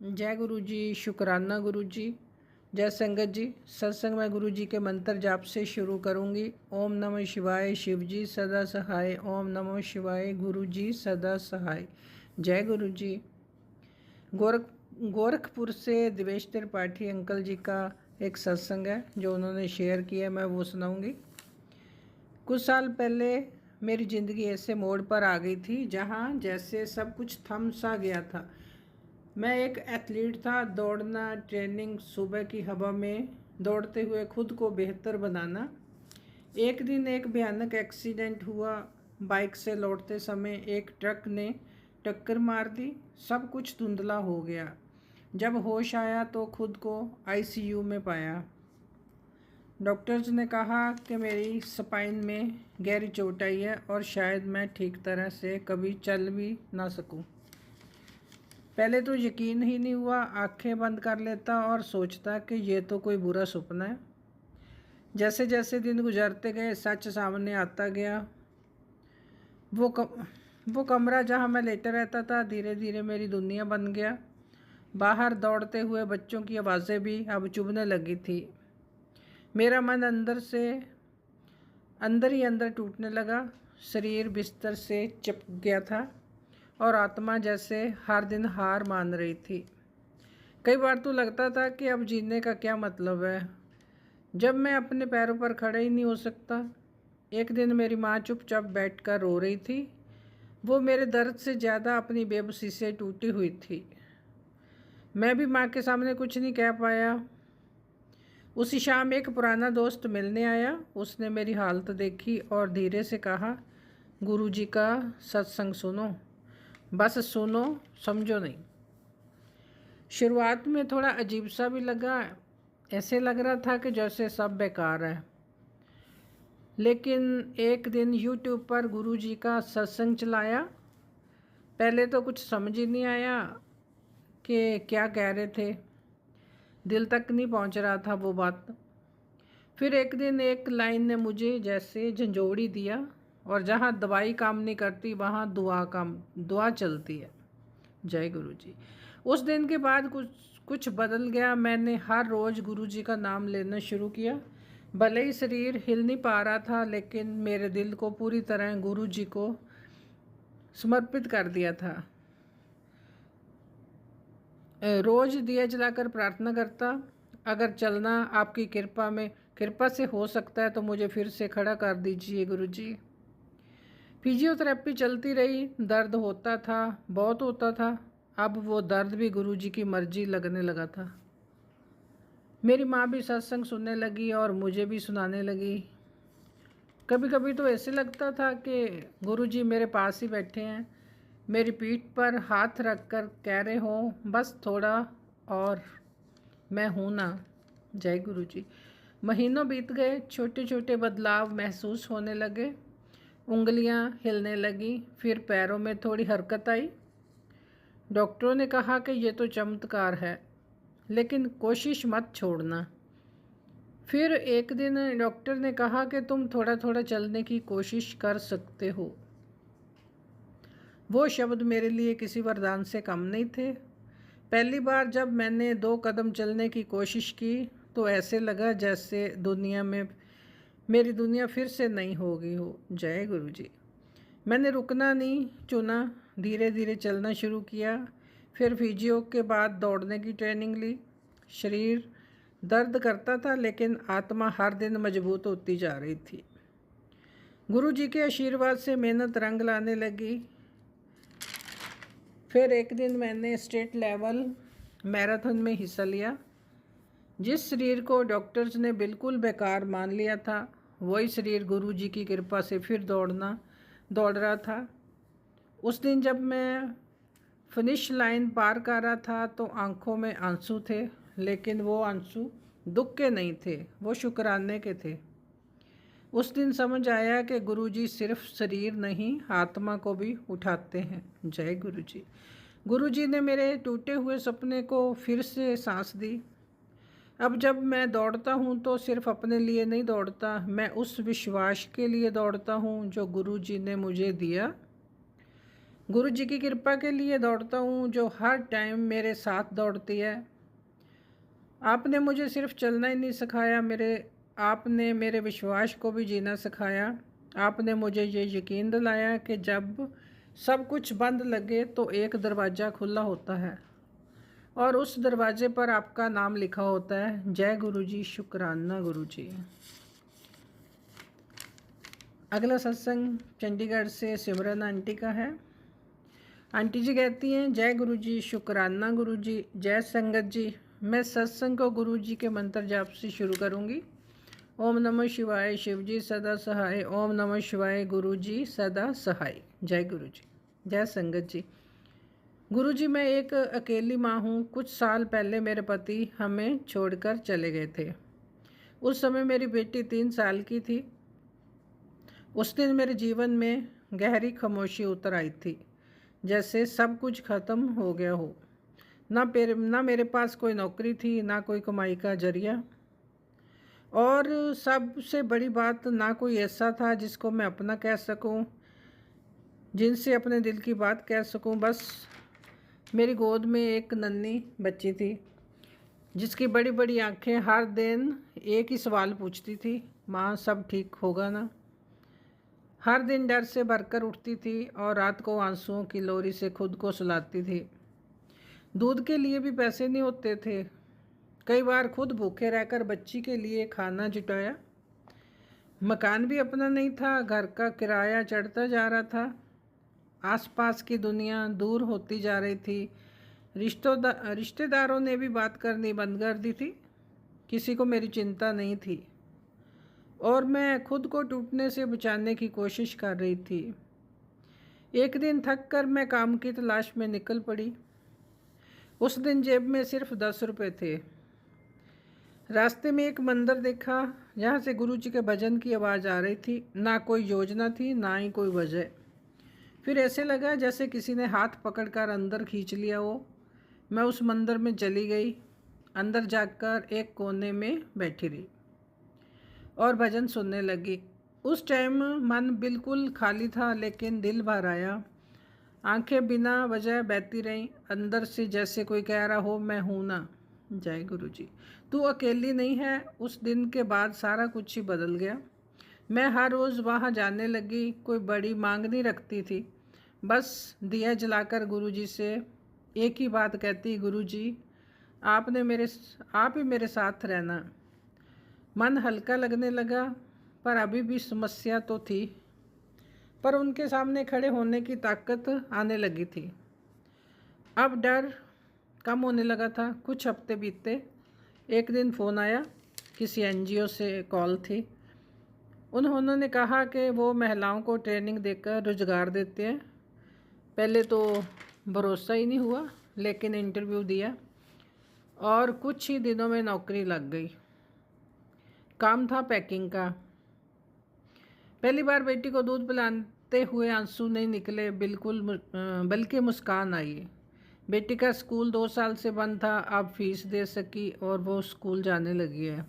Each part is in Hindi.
जय गुरु जी। शुक्राना गुरु जी। जय संगत जी। सत्संग में गुरु जी के मंत्र जाप से शुरू करूंगी। ओम नमः शिवाय शिव जी सदा सहाय। ओम नमः शिवाय गुरु जी सदा सहाय। जय गुरु जी। गोरखपुर से दिवेश त्रिपाठी अंकल जी का एक सत्संग है जो उन्होंने शेयर किया, मैं वो सुनाऊंगी। कुछ साल पहले मेरी ज़िंदगी ऐसे मोड़ पर आ गई थी जहाँ जैसे सब कुछ थम सा गया था। मैं एक एथलीट था। दौड़ना, ट्रेनिंग, सुबह की हवा में दौड़ते हुए खुद को बेहतर बनाना। एक दिन एक भयानक एक्सीडेंट हुआ। बाइक से लौटते समय एक ट्रक ने टक्कर मार दी। सब कुछ धुंधला हो गया। जब होश आया तो खुद को आईसीयू में पाया। डॉक्टर्स ने कहा कि मेरी स्पाइन में गहरी चोट आई है और शायद मैं ठीक तरह से कभी चल भी ना सकूं। पहले तो यकीन ही नहीं हुआ। आंखें बंद कर लेता और सोचता कि ये तो कोई बुरा सपना है। जैसे जैसे दिन गुजरते गए सच सामने आता गया। वो कमरा जहाँ मैं लेटा रहता था धीरे धीरे मेरी दुनिया बन गया। बाहर दौड़ते हुए बच्चों की आवाज़ें भी अब चुभने लगी थी। मेरा मन अंदर ही अंदर टूटने लगा। शरीर बिस्तर से चिपक गया था और आत्मा जैसे हर दिन हार मान रही थी। कई बार तो लगता था कि अब जीने का क्या मतलब है जब मैं अपने पैरों पर खड़ा ही नहीं हो सकता। एक दिन मेरी माँ चुपचाप बैठकर रो रही थी। वो मेरे दर्द से ज़्यादा अपनी बेबसी से टूटी हुई थी। मैं भी माँ के सामने कुछ नहीं कह पाया। उसी शाम एक पुराना दोस्त मिलने आया। उसने मेरी हालत देखी और धीरे से कहा, गुरुजी का सत्संग सुनो, बस सुनो, समझो नहीं। शुरुआत में थोड़ा अजीब सा भी लगा। ऐसे लग रहा था कि जैसे सब बेकार है। लेकिन एक दिन यूट्यूब पर गुरुजी का सत्संग चलाया। पहले तो कुछ समझ ही नहीं आया कि क्या कह रहे थे। दिल तक नहीं पहुंच रहा था वो बात। फिर एक दिन एक लाइन ने मुझे जैसे झंझोड़ी दिया, और जहाँ दवाई काम नहीं करती वहाँ दुआ चलती है। जय गुरु जी। उस दिन के बाद कुछ बदल गया। मैंने हर रोज़ गुरु जी का नाम लेना शुरू किया। भले ही शरीर हिल नहीं पा रहा था, लेकिन मेरे दिल को पूरी तरह गुरु जी को समर्पित कर दिया था। रोज़ दिया जलाकर प्रार्थना करता, अगर चलना आपकी कृपा से हो सकता है तो मुझे फिर से खड़ा कर दीजिए गुरु जी। फिजियोथेरेपी चलती रही। दर्द होता था, बहुत होता था। अब वो दर्द भी गुरु जी की मर्जी लगने लगा था। मेरी माँ भी सत्संग सुनने लगी और मुझे भी सुनाने लगी। कभी कभी तो ऐसे लगता था कि गुरु जी मेरे पास ही बैठे हैं, मेरी पीठ पर हाथ रखकर कह रहे हो, बस थोड़ा और, मैं हूँ ना। जय गुरु जी। महीनों बीत गए। छोटे छोटे बदलाव महसूस होने लगे। उंगलियां हिलने लगी, फिर पैरों में थोड़ी हरकत आई। डॉक्टरों ने कहा कि ये तो चमत्कार है, लेकिन कोशिश मत छोड़ना। फिर एक दिन डॉक्टर ने कहा कि तुम थोड़ा थोड़ा चलने की कोशिश कर सकते हो। वो शब्द मेरे लिए किसी वरदान से कम नहीं थे। पहली बार जब मैंने 2 कदम चलने की कोशिश की तो ऐसे लगा जैसे मेरी दुनिया फिर से नई हो गई हो। जय गुरु जी। मैंने रुकना नहीं चुना, धीरे धीरे चलना शुरू किया। फिर फिजियो के बाद दौड़ने की ट्रेनिंग ली। शरीर दर्द करता था, लेकिन आत्मा हर दिन मजबूत होती जा रही थी। गुरु जी के आशीर्वाद से मेहनत रंग लाने लगी। फिर एक दिन मैंने स्टेट लेवल मैराथन में हिस्सा लिया। जिस शरीर को डॉक्टर्स ने बिल्कुल बेकार मान लिया था, वही शरीर गुरु जी की कृपा से फिर दौड़ रहा था। उस दिन जब मैं फिनिश लाइन पार कर रहा था तो आंखों में आंसू थे, लेकिन वो आंसू दुख के नहीं थे, वो शुक्राने के थे। उस दिन समझ आया कि गुरुजी सिर्फ शरीर नहीं, आत्मा को भी उठाते हैं। जय गुरुजी। गुरुजी ने मेरे टूटे हुए सपने को फिर से सांस दी। अब जब मैं दौड़ता हूँ तो सिर्फ अपने लिए नहीं दौड़ता, मैं उस विश्वास के लिए दौड़ता हूँ जो गुरुजी ने मुझे दिया। गुरु जी की कृपा के लिए दौड़ता हूँ, जो हर टाइम मेरे साथ दौड़ती है। आपने मुझे सिर्फ चलना ही नहीं सिखाया, आपने मेरे विश्वास को भी जीना सिखाया। आपने मुझे ये यकीन दिलाया कि जब सब कुछ बंद लगे तो एक दरवाज़ा खुला होता है और उस दरवाजे पर आपका नाम लिखा होता है। जय गुरु जी, शुक्राना गुरु जी। अगला सत्संग चंडीगढ़ से सिमरन आंटी का है। आंटी जी कहती हैं, जय गुरु जी, शुक्राना गुरु जी, जय संगत जी। मैं सत्संग को गुरु जी के मंत्र जाप से शुरू करूंगी। ओम नमः शिवाय, शिव जी सदा सहाय। ओम नमः शिवाय, गुरु जी सदा सहाय। जय गुरु जी, जय संगत जी। गुरु जी, मैं एक अकेली माँ हूँ। कुछ साल पहले मेरे पति हमें छोड़कर चले गए थे। उस समय मेरी बेटी 3 साल की थी। उस दिन मेरे जीवन में गहरी खामोशी उतर आई थी, जैसे सब कुछ खत्म हो गया हो। ना मेरे पास कोई नौकरी थी, ना कोई कमाई का जरिया, और सबसे बड़ी बात, ना कोई ऐसा था जिसको मैं अपना कह सकूं, जिनसे अपने दिल की बात कह सकूं। बस मेरी गोद में एक नन्ही बच्ची थी, जिसकी बड़ी बड़ी आंखें हर दिन एक ही सवाल पूछती थी, माँ सब ठीक होगा ना। हर दिन डर से भरकर उठती थी और रात को आंसुओं की लोरी से खुद को सुलाती थी। दूध के लिए भी पैसे नहीं होते थे। कई बार खुद भूखे रहकर बच्ची के लिए खाना जुटाया। मकान भी अपना नहीं था, घर का किराया चढ़ता जा रहा था। आसपास की दुनिया दूर होती जा रही थी। रिश्तेदारों ने भी बात करनी बंद कर दी थी। किसी को मेरी चिंता नहीं थी और मैं खुद को टूटने से बचाने की कोशिश कर रही थी। एक दिन थक कर मैं काम की तलाश में निकल पड़ी। उस दिन जेब में सिर्फ 10 रुपये थे। रास्ते में एक मंदिर देखा, जहाँ से गुरु जी के भजन की आवाज़ आ रही थी। ना कोई योजना थी, ना ही कोई वजह। फिर ऐसे लगा जैसे किसी ने हाथ पकड़कर अंदर खींच लिया हो। मैं उस मंदिर में चली गई। अंदर जाकर एक कोने में बैठी रही और भजन सुनने लगी। उस टाइम मन बिल्कुल खाली था, लेकिन दिल भर आया। आंखें बिना वजह बहती रहीं, अंदर से जैसे कोई कह रहा हो, मैं हूँ ना। जय गुरु जी, तू अकेली नहीं है। उस दिन के बाद सारा कुछ ही बदल गया। मैं हर रोज़ वहाँ जाने लगी। कोई बड़ी मांग नहीं रखती थी, बस दिया जलाकर गुरु जी से एक ही बात कहती, गुरु जी आप ही मेरे साथ रहना। मन हल्का लगने लगा, पर अभी भी समस्या तो थी, पर उनके सामने खड़े होने की ताकत आने लगी थी। अब डर कम होने लगा था। कुछ हफ्ते बीते। एक दिन फ़ोन आया, किसी एनजीओ से कॉल थी। उन्होंने कहा कि वो महिलाओं को ट्रेनिंग देकर रोज़गार देते हैं। पहले तो भरोसा ही नहीं हुआ, लेकिन इंटरव्यू दिया और कुछ ही दिनों में नौकरी लग गई। काम था पैकिंग का। पहली बार बेटी को दूध पिलाते हुए आंसू नहीं निकले, बल्कि मुस्कान आई। बेटी का स्कूल 2 साल से बंद था, अब फीस दे सकी और वो स्कूल जाने लगी है।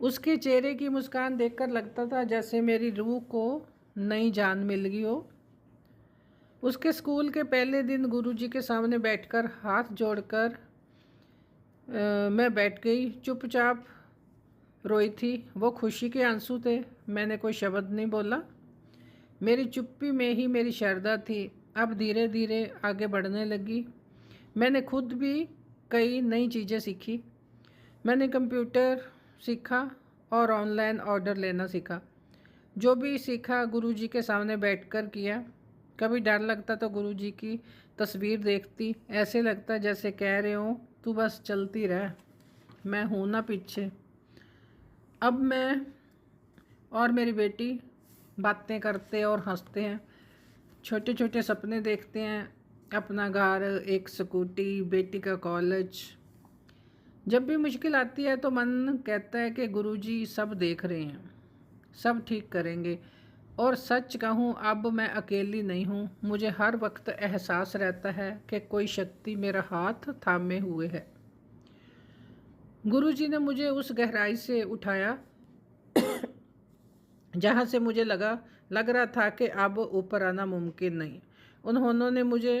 उसके चेहरे की मुस्कान देखकर लगता था जैसे मेरी रूह को नई जान मिल गई हो। उसके स्कूल के पहले दिन गुरुजी के सामने बैठकर हाथ जोड़कर मैं बैठ गई। चुपचाप रोई थी। वो खुशी के आंसू थे। मैंने कोई शब्द नहीं बोला। मेरी चुप्पी में ही मेरी श्रद्धा थी। अब धीरे धीरे आगे बढ़ने लगी। मैंने खुद भी कई नई चीज़ें सीखी। मैंने कंप्यूटर सीखा और ऑनलाइन ऑर्डर लेना सीखा। जो भी सीखा गुरुजी के सामने बैठकर किया। कभी डर लगता तो गुरुजी की तस्वीर देखती, ऐसे लगता जैसे कह रहे हो तू बस चलती रह, मैं हूँ ना पीछे। अब मैं और मेरी बेटी बातें करते और हंसते हैं, छोटे छोटे सपने देखते हैं, अपना घर, एक स्कूटी, बेटी का कॉलेज। जब भी मुश्किल आती है तो मन कहता है कि गुरुजी सब देख रहे हैं, सब ठीक करेंगे। और सच कहूँ, अब मैं अकेली नहीं हूँ। मुझे हर वक्त एहसास रहता है कि कोई शक्ति मेरा हाथ थामे हुए है। गुरुजी ने मुझे उस गहराई से उठाया जहाँ से मुझे लग रहा था कि अब ऊपर आना मुमकिन नहीं। उन्होंने मुझे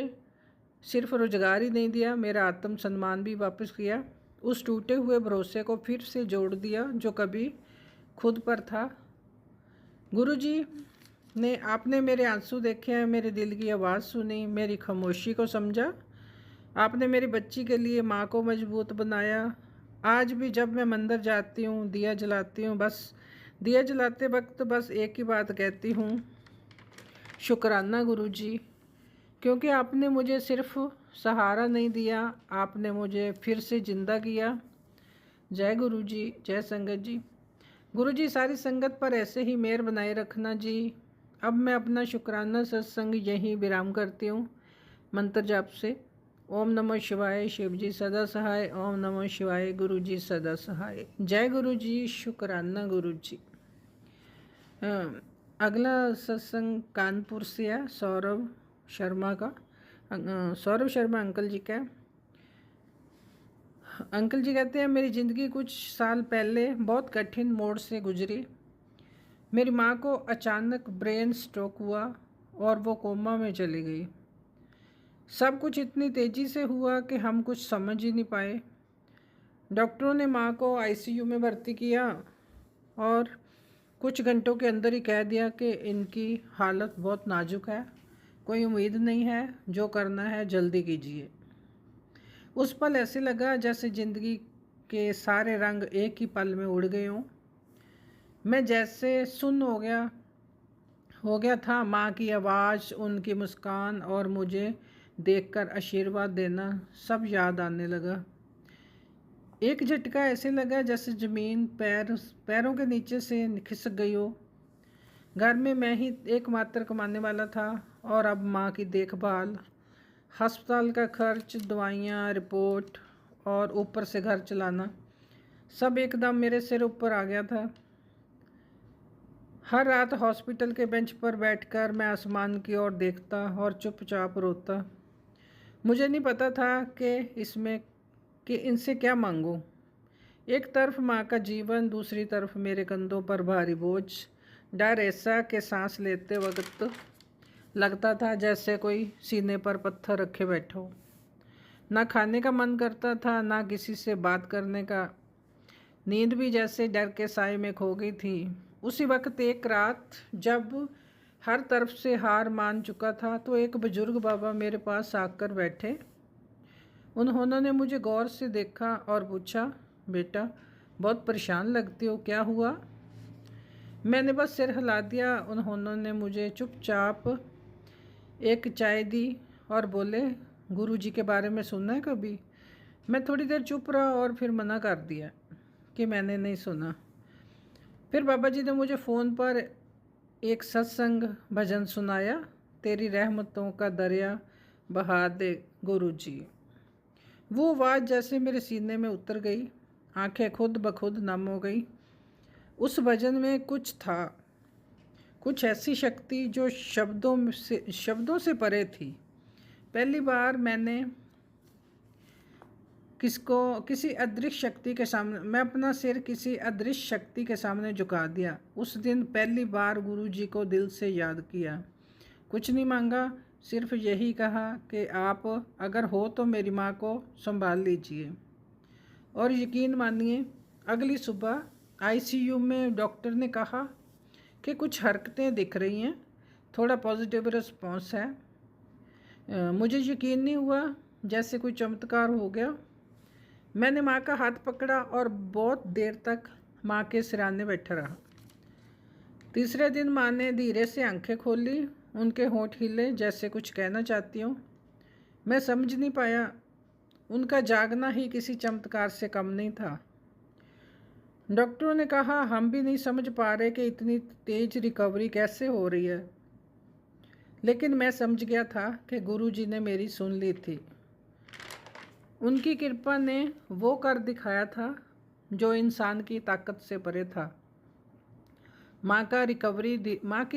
सिर्फ रोजगार ही नहीं दिया, मेरा आत्मसम्मान भी वापस किया। उस टूटे हुए भरोसे को फिर से जोड़ दिया जो कभी खुद पर था। गुरुजी ने आपने मेरे आंसू देखे हैं, मेरे दिल की आवाज़ सुनी, मेरी खामोशी को समझा। आपने मेरी बच्ची के लिए माँ को मजबूत बनाया। आज भी जब मैं मंदिर जाती हूँ, दिया जलाती हूँ, बस दिया जलाते वक्त बस एक ही बात कहती हूँ, शुक्राना गुरुजी, क्योंकि आपने मुझे सिर्फ सहारा नहीं दिया, आपने मुझे फिर से ज़िंदा किया। जय गुरुजी, जय संगत जी। गुरुजी सारी संगत पर ऐसे ही मेहर बनाए रखना जी। अब मैं अपना शुक्राना सत्संग यहीं विराम करती हूँ मंत्र जाप से। ओम नमः शिवाय, शिव जी सदा सहाय। ओम नमः शिवाय, गुरु जी सदा सहाय। जय गुरु जी, शुक्राना गुरु जी। अगला सत्संग कानपुर से है, सौरभ शर्मा का। सौरभ शर्मा अंकल जी का। अंकल जी कहते हैं, मेरी ज़िंदगी कुछ साल पहले बहुत कठिन मोड़ से गुजरी। मेरी माँ को अचानक ब्रेन स्ट्रोक हुआ और वो कोमा में चली गई। सब कुछ इतनी तेज़ी से हुआ कि हम कुछ समझ ही नहीं पाए। डॉक्टरों ने माँ को आईसीयू में भर्ती किया और कुछ घंटों के अंदर ही कह दिया कि इनकी हालत बहुत नाजुक है, कोई उम्मीद नहीं है, जो करना है जल्दी कीजिए। उस पल ऐसे लगा जैसे ज़िंदगी के सारे रंग एक ही पल में उड़ गए हों। मैं जैसे सुन्न हो गया था। माँ की आवाज़, उनकी मुस्कान और मुझे देखकर आशीर्वाद देना सब याद आने लगा। एक झटका ऐसे लगा जैसे ज़मीन पैरों के नीचे से खिसक गई हो। घर में मैं ही एकमात्र कमाने वाला था और अब माँ की देखभाल, अस्पताल का खर्च, दवाइयाँ, रिपोर्ट और ऊपर से घर चलाना सब एकदम मेरे सिर ऊपर आ गया था। हर रात हॉस्पिटल के बेंच पर बैठकर मैं आसमान की ओर देखता और चुपचाप रोता। मुझे नहीं पता था कि इनसे क्या मांगूं। एक तरफ माँ का जीवन, दूसरी तरफ मेरे कंधों पर भारी बोझ, डर ऐसा कि सांस लेते वक्त लगता था जैसे कोई सीने पर पत्थर रखे बैठा हो। ना खाने का मन करता था, ना किसी से बात करने का। नींद भी जैसे डर के साए में खो गई थी। उसी वक्त एक रात जब हर तरफ से हार मान चुका था तो एक बुजुर्ग बाबा मेरे पास आकर बैठे। उन्होंने मुझे गौर से देखा और पूछा, बेटा बहुत परेशान लगती हो, क्या हुआ? मैंने बस सिर हिला दिया। उन्होंने मुझे चुपचाप एक चाय दी और बोले, गुरुजी के बारे में सुना है कभी? मैं थोड़ी देर चुप रहा और फिर मना कर दिया कि मैंने नहीं सुना। फिर बाबा जी ने मुझे फ़ोन पर एक सत्संग भजन सुनाया, तेरी रहमतों का दरिया बहा दे गुरुजी। वो आवाज़ जैसे मेरे सीने में उतर गई, आंखें खुद ब खुद नम हो गई। उस भजन में कुछ था, कुछ ऐसी शक्ति जो शब्दों से परे थी। पहली बार मैंने किसी अदृश्य शक्ति के सामने मैं अपना सिर किसी अदृश्य शक्ति के सामने झुका दिया। उस दिन पहली बार गुरुजी को दिल से याद किया, कुछ नहीं मांगा, सिर्फ यही कहा कि आप अगर हो तो मेरी माँ को संभाल लीजिए। और यकीन मानिए, अगली सुबह आईसीयू में डॉक्टर ने कहा कि कुछ हरकतें दिख रही हैं, थोड़ा पॉजिटिव रिस्पॉन्स है। मुझे यकीन नहीं हुआ, जैसे कोई चमत्कार हो गया। मैंने माँ का हाथ पकड़ा और बहुत देर तक माँ के सिराने बैठा रहा। तीसरे दिन माँ ने धीरे से आंखें खोली, उनके होंठ हिले जैसे कुछ कहना चाहती हूँ। मैं समझ नहीं पाया, उनका जागना ही किसी चमत्कार से कम नहीं था। डॉक्टरों ने कहा, हम भी नहीं समझ पा रहे कि इतनी तेज रिकवरी कैसे हो रही है, लेकिन मैं समझ गया था कि गुरुजी ने मेरी सुन ली थी। उनकी कृपा ने वो कर दिखाया था जो इंसान की ताकत से परे था। माँ की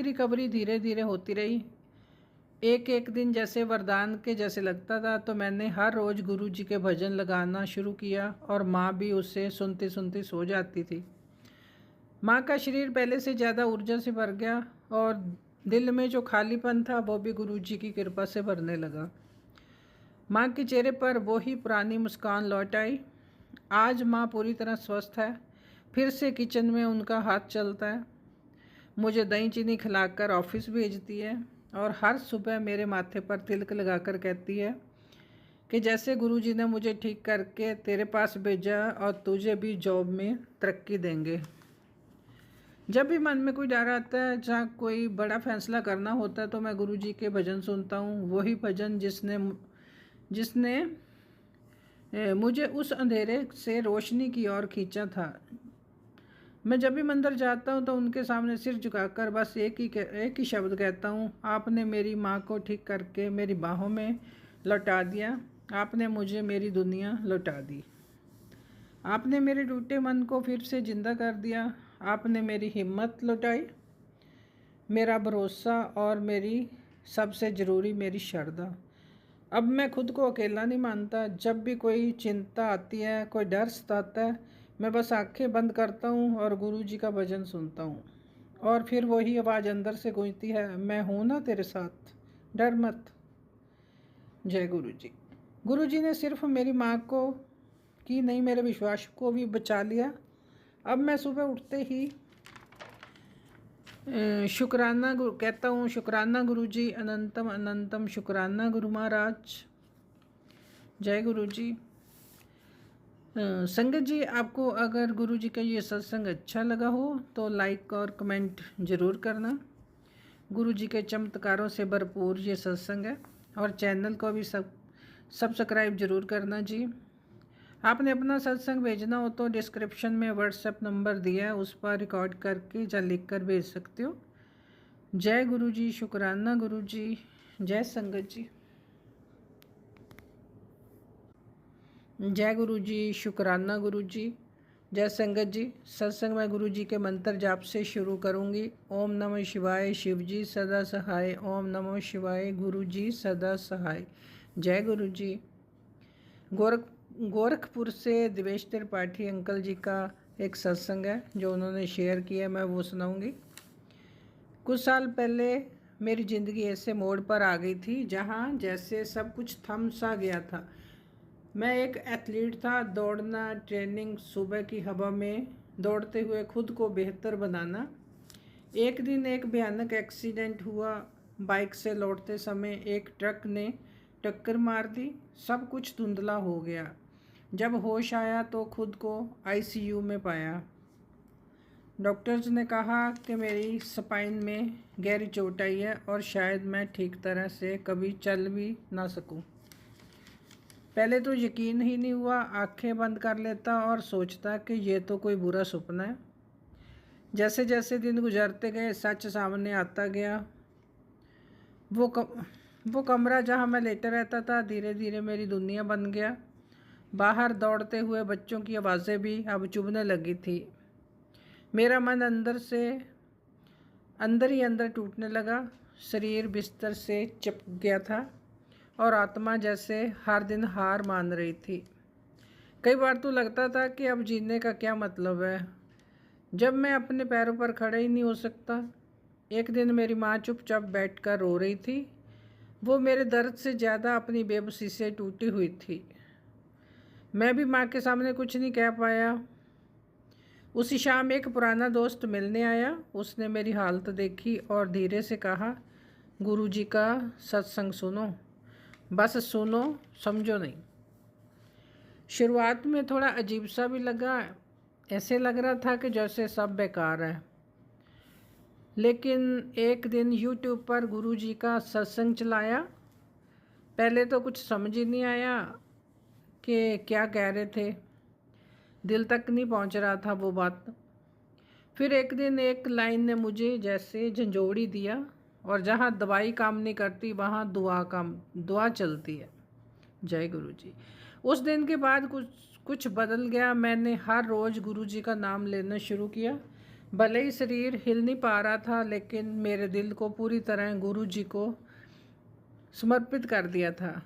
रिकवरी धीरे धीरे होती रही। एक एक दिन जैसे वरदान के जैसे लगता था। तो मैंने हर रोज़ गुरुजी के भजन लगाना शुरू किया और माँ भी उससे सुनती सुनती सो जाती थी। माँ का शरीर पहले से ज़्यादा ऊर्जा से भर गया और दिल में जो खालीपन था वो भी गुरुजी की कृपा से भरने लगा। माँ के चेहरे पर वो ही पुरानी मुस्कान लौट आई। आज माँ पूरी तरह स्वस्थ है। फिर से किचन में उनका हाथ चलता है। मुझे दही चीनी खिलाकर ऑफिस भेजती है और हर सुबह मेरे माथे पर तिलक लगाकर कहती है कि जैसे गुरुजी ने मुझे ठीक करके तेरे पास भेजा और तुझे भी जॉब में तरक्की देंगे। जब भी मन में कोई डर आता है, जहाँ कोई बड़ा फैसला करना होता है, तो मैं गुरुजी के भजन सुनता हूँ। वही भजन जिसने जिसने मुझे उस अंधेरे से रोशनी की ओर खींचा था। मैं जब भी मंदिर जाता हूँ तो उनके सामने सिर झुकाकर बस एक ही शब्द कहता हूँ, आपने मेरी माँ को ठीक करके मेरी बाहों में लौटा दिया। आपने मुझे मेरी दुनिया लौटा दी। आपने मेरे टूटे मन को फिर से जिंदा कर दिया। आपने मेरी हिम्मत लौटाई, मेरा भरोसा और मेरी सबसे ज़रूरी मेरी श्रद्धा। अब मैं खुद को अकेला नहीं मानता। जब भी कोई चिंता आती है, कोई डर सताता है, मैं बस आंखें बंद करता हूँ और गुरुजी का भजन सुनता हूँ। और फिर वही आवाज़ अंदर से गूंजती है, मैं हूँ ना तेरे साथ, डर मत। जय गुरुजी। गुरुजी ने सिर्फ मेरी माँ को की नहीं, मेरे विश्वास को भी बचा लिया। अब मैं सुबह उठते ही शुक्राना कहता हूँ, शुक्राना गुरुजी, अनंतम अनंतम शुक्राना गुरु महाराज। जय गुरुजी। संगत जी, आपको अगर गुरुजी का ये सत्संग अच्छा लगा हो तो लाइक और कमेंट ज़रूर करना। गुरुजी के चमत्कारों से भरपूर ये सत्संग है। और चैनल को भी सब्सक्राइब ज़रूर करना जी। आपने अपना सत्संग भेजना हो तो डिस्क्रिप्शन में व्हाट्सएप नंबर दिया है, उस पर रिकॉर्ड करके या लिख कर भेज सकते हो। जय गुरुजी, शुक्राना गुरुजी। जय संगत जी। जय गुरुजी, शुक्राना गुरुजी। जय संगत जी। सत्संग में गुरुजी के मंत्र जाप से शुरू करूंगी। ओम नमः शिवाय, शिवजी सदा सहाय। ओम नमः शिवाय, गुरुजी सदा सहाय। जय गुरुजी। गोरखपुर से दिवेश त्रिपाठी अंकल जी का एक सत्संग है जो उन्होंने शेयर किया, मैं वो सुनाऊंगी। कुछ साल पहले मेरी ज़िंदगी ऐसे मोड़ पर आ गई थी जहाँ जैसे सब कुछ थम सा गया था। मैं एक एथलीट था, दौड़ना, ट्रेनिंग, सुबह की हवा में दौड़ते हुए खुद को बेहतर बनाना। एक दिन एक भयानक एक्सीडेंट हुआ। बाइक से लौटते समय एक ट्रक ने टक्कर मार दी। सब कुछ धुंधला हो गया। जब होश आया तो खुद को आईसीयू में पाया। डॉक्टर्स ने कहा कि मेरी स्पाइन में गहरी चोट आई है और शायद मैं ठीक तरह से कभी चल भी ना सकूं। पहले तो यकीन ही नहीं हुआ। आंखें बंद कर लेता और सोचता कि ये तो कोई बुरा सपना है। जैसे जैसे दिन गुजरते गए सच सामने आता गया। वो कमरा जहाँ मैं लेटा रहता था धीरे धीरे मेरी दुनिया बन गया। बाहर दौड़ते हुए बच्चों की आवाज़ें भी अब चुभने लगी थी। मेरा मन अंदर ही अंदर टूटने लगा। शरीर बिस्तर से चिपक गया था और आत्मा जैसे हर दिन हार मान रही थी। कई बार तो लगता था कि अब जीने का क्या मतलब है, जब मैं अपने पैरों पर खड़ा ही नहीं हो सकता। एक दिन मेरी माँ चुपचाप बैठकर रो रही थी। वो मेरे दर्द से ज़्यादा अपनी बेबसी से टूटी हुई थी। मैं भी माँ के सामने कुछ नहीं कह पाया। उसी शाम एक पुराना दोस्त मिलने आया। उसने मेरी हालत देखी और धीरे से कहा, गुरुजी का सत्संग सुनो, बस सुनो, समझो नहीं। शुरुआत में थोड़ा अजीब सा भी लगा। ऐसे लग रहा था कि जैसे सब बेकार है। लेकिन एक दिन YouTube पर गुरुजी का सत्संग चलाया। पहले तो कुछ समझ ही नहीं आया कि क्या कह रहे थे। दिल तक नहीं पहुंच रहा था वो बात। फिर एक दिन एक लाइन ने मुझे जैसे झंझोड़ी दिया, और जहाँ दवाई काम नहीं करती वहाँ दुआ चलती है। जय गुरुजी। उस दिन के बाद कुछ बदल गया। मैंने हर रोज़ गुरुजी का नाम लेना शुरू किया। भले ही शरीर हिल नहीं पा रहा था, लेकिन मेरे दिल को पूरी तरह गुरुजी को समर्पित कर दिया था।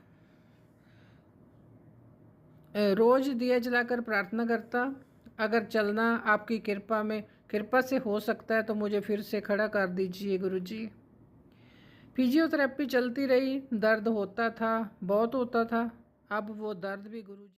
रोज़ दिया जलाकर प्रार्थना करता, अगर चलना आपकी कृपा से हो सकता है तो मुझे फिर से खड़ा कर दीजिए गुरुजी। फिजियोथेरेपी चलती रही, दर्द होता था, बहुत होता था। अब वो दर्द भी गुरुजी